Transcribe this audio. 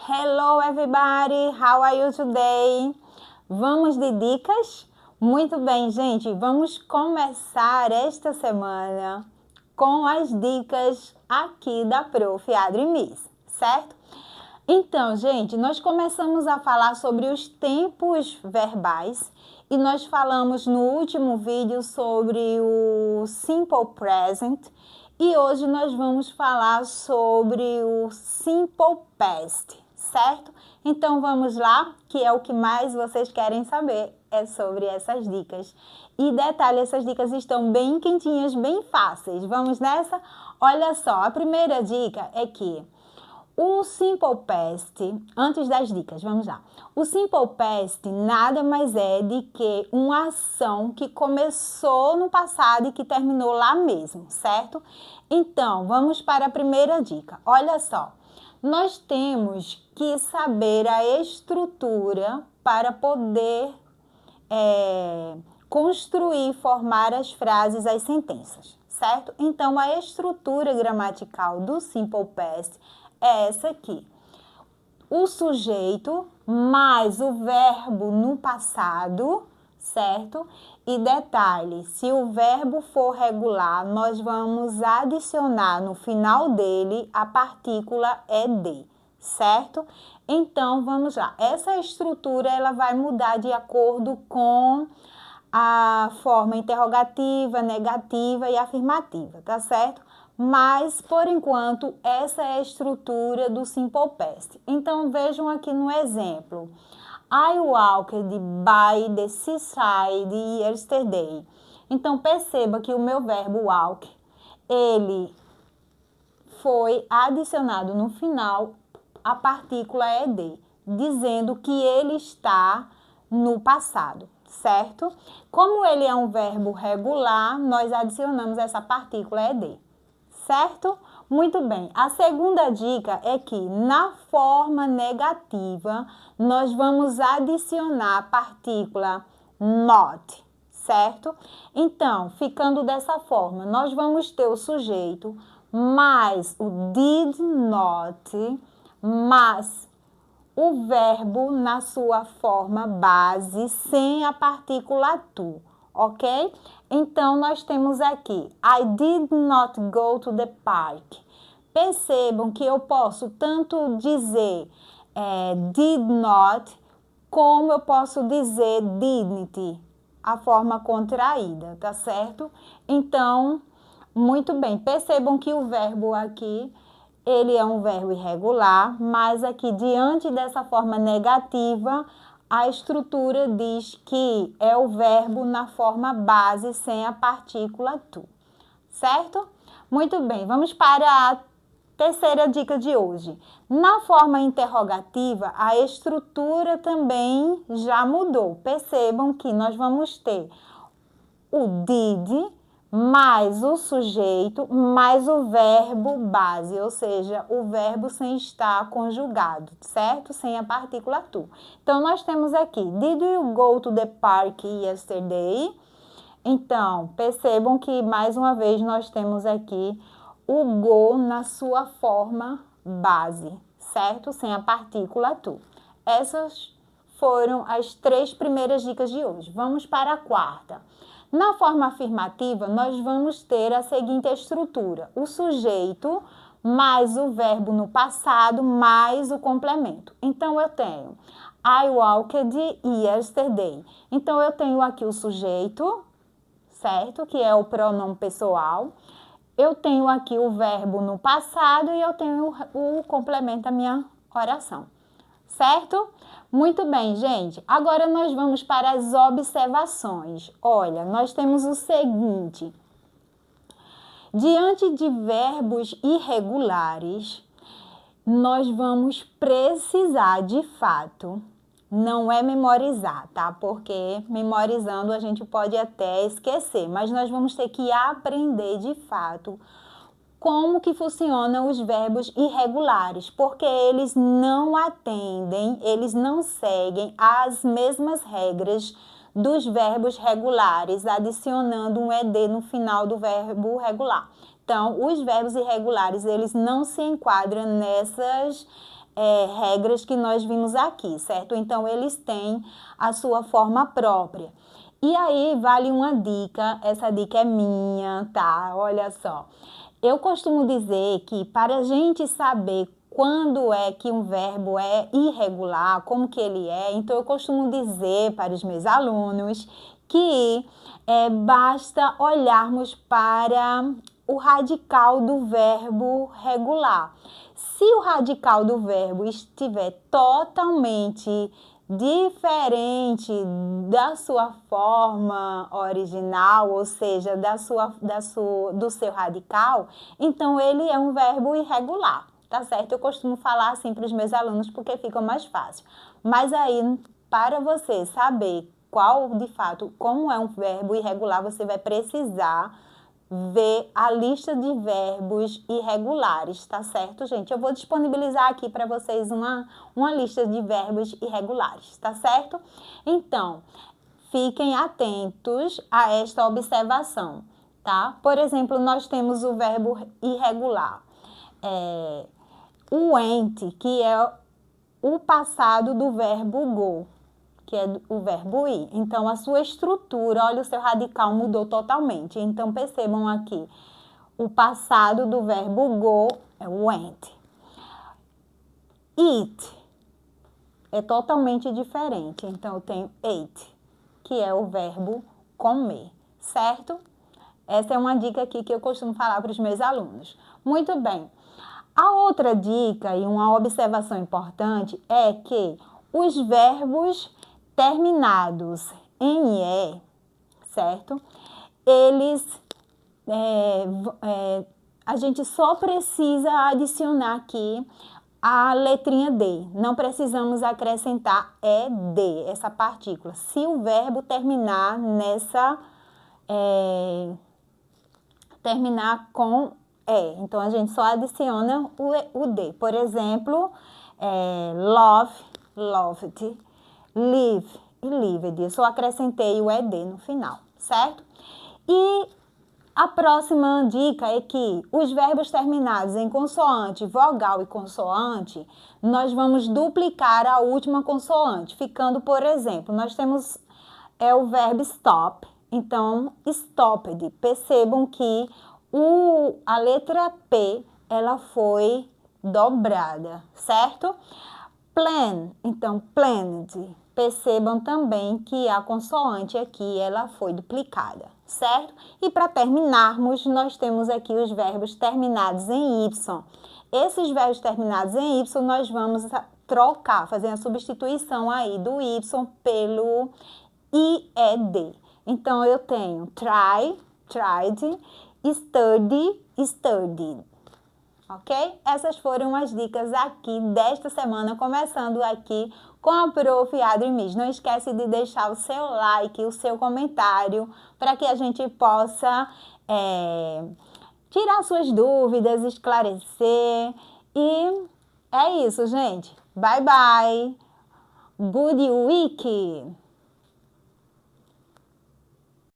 Hello everybody, how are you today? Vamos de dicas? Muito bem, gente, vamos começar esta semana com as dicas aqui da Prof. Adri Miss, certo? Então, gente, nós começamos a falar sobre os tempos verbais e nós falamos no último vídeo sobre o Simple Present e hoje nós vamos falar sobre o Simple Past, certo? Então vamos lá, que é o que mais vocês querem saber, é sobre essas dicas. E detalhe, essas dicas estão bem quentinhas, bem fáceis. Vamos nessa? Olha só, a primeira dica é que o Simple Past, antes das dicas, vamos lá. O Simple Past nada mais é de que uma ação que começou no passado e que terminou lá mesmo, certo? Então, vamos para a primeira dica. Olha só, nós temos que saber a estrutura para poder construir, formar as frases, as sentenças, certo? Então, a estrutura gramatical do Simple Past é essa aqui. O sujeito mais o verbo no passado, certo? E detalhe, se o verbo for regular, nós vamos adicionar no final dele a partícula ed, certo? Então, vamos lá. Essa estrutura, ela vai mudar de acordo com a forma interrogativa, negativa e afirmativa, tá certo? Mas, por enquanto, essa é a estrutura do Simple Past. Então, vejam aqui no exemplo. I walked by the seaside yesterday. Então, perceba que o meu verbo walk, ele foi adicionado no final a partícula ed, dizendo que ele está no passado, certo? Como ele é um verbo regular, nós adicionamos essa partícula ed. Certo? Muito bem. A segunda dica é que na forma negativa, nós vamos adicionar a partícula not, certo? Então, ficando dessa forma, nós vamos ter o sujeito mais o did not, mais o verbo na sua forma base, sem a partícula to. Ok? Então, nós temos aqui, I did not go to the park. Percebam que eu posso tanto dizer did not, como eu posso dizer didn't, a forma contraída, tá certo? Então, muito bem, percebam que o verbo aqui, ele é um verbo irregular, mas aqui, diante dessa forma negativa, a estrutura diz que é o verbo na forma base sem a partícula to, certo? Muito bem, vamos para a terceira dica de hoje. Na forma interrogativa, a estrutura também já mudou. Percebam que nós vamos ter o did mais o sujeito, mais o verbo base, ou seja, o verbo sem estar conjugado, certo? Sem a partícula to. Então, nós temos aqui, did you go to the park yesterday? Então, percebam que, mais uma vez, nós temos aqui o go na sua forma base, certo? Sem a partícula to. Essas foram as 3 primeiras dicas de hoje. Vamos para a quarta. Na forma afirmativa, nós vamos ter a seguinte estrutura. O sujeito mais o verbo no passado mais o complemento. Então, eu tenho I walked yesterday. Então, eu tenho aqui o sujeito, certo? Que é o pronome pessoal. Eu tenho aqui o verbo no passado e eu tenho o complemento da minha oração. Certo? Muito bem, gente. Agora nós vamos para as observações. Olha, nós temos o seguinte. Diante de verbos irregulares, nós vamos precisar, de fato, não é memorizar, tá? Porque memorizando a gente pode até esquecer, mas nós vamos ter que aprender, de fato, como que funcionam os verbos irregulares, porque eles não atendem, eles não seguem as mesmas regras dos verbos regulares, adicionando um ed no final do verbo regular. Então, os verbos irregulares, eles não se enquadram nessas regras que nós vimos aqui, certo? Então, eles têm a sua forma própria. E aí, vale uma dica, essa dica é minha, tá? Olha só. Eu costumo dizer que para a gente saber quando é que um verbo é irregular, como que ele é, então eu costumo dizer para os meus alunos que basta olharmos para o radical do verbo regular. Se o radical do verbo estiver totalmente diferente da sua forma original, ou seja, do seu radical, então ele é um verbo irregular, tá certo? Eu costumo falar assim para os meus alunos porque fica mais fácil. Mas aí, para você saber qual, de fato, como é um verbo irregular, você vai precisar ver a lista de verbos irregulares, tá certo, gente? Eu vou disponibilizar aqui para vocês uma lista de verbos irregulares, tá certo? Então, fiquem atentos a esta observação, tá? Por exemplo, nós temos o verbo irregular, o went, que é o passado do verbo go, que é o verbo ir. Então, a sua estrutura, olha, o seu radical mudou totalmente. Então, percebam aqui, o passado do verbo go é went. Eat é totalmente diferente. Então, eu tenho ate, que é o verbo comer, certo? Essa é uma dica aqui que eu costumo falar para os meus alunos. Muito bem. A outra dica e uma observação importante é que os verbos terminados em E, certo? Eles, a gente só precisa adicionar aqui a letrinha D. Não precisamos acrescentar ED, essa partícula. Se o verbo terminar terminar com E. Então, a gente só adiciona o D. Por exemplo, love, loved, live e lived. Eu só acrescentei o ED no final, certo? E a próxima dica é que os verbos terminados em consoante, vogal e consoante, nós vamos duplicar a última consoante, ficando, por exemplo, nós temos o verbo stop, então, stopped. Percebam que a letra P, ela foi dobrada, certo? Plan, então, planned. Percebam também que a consoante aqui, ela foi duplicada, certo? E para terminarmos, nós temos aqui os verbos terminados em Y. Esses verbos terminados em Y, nós vamos trocar, fazer a substituição aí do Y pelo IED. Então, eu tenho try, tried, study, studied. Ok? Essas foram as dicas aqui desta semana, começando aqui com a Prof. Adri Miss. Não esquece de deixar o seu like, o seu comentário, para que a gente possa tirar suas dúvidas, esclarecer. E é isso, gente. Bye, bye. Good week!